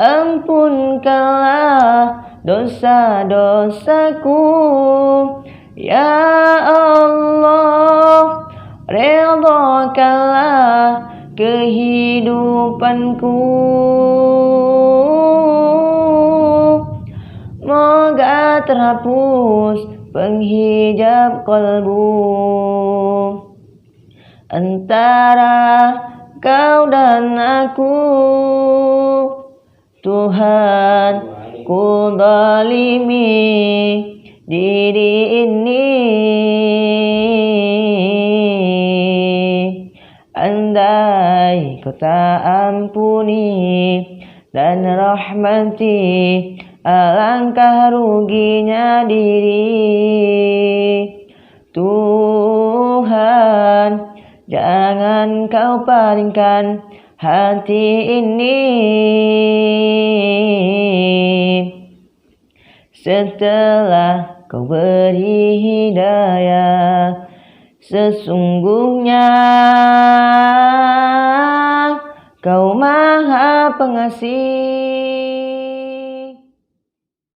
ampunkanlah dosa-dosaku. Ya Allah, redhakanlah kehidupanku. Moga terhapus penghijab kalbu antara kau dan aku. Tuhan, ku zalimi diri ini. Andai kau tak ampuni dan rahmati, alangkah ruginya diri. Tuhan, jangan kau palingkan hati ini. Setelah kau beri hidayah, sesungguhnya kau maha pengasih.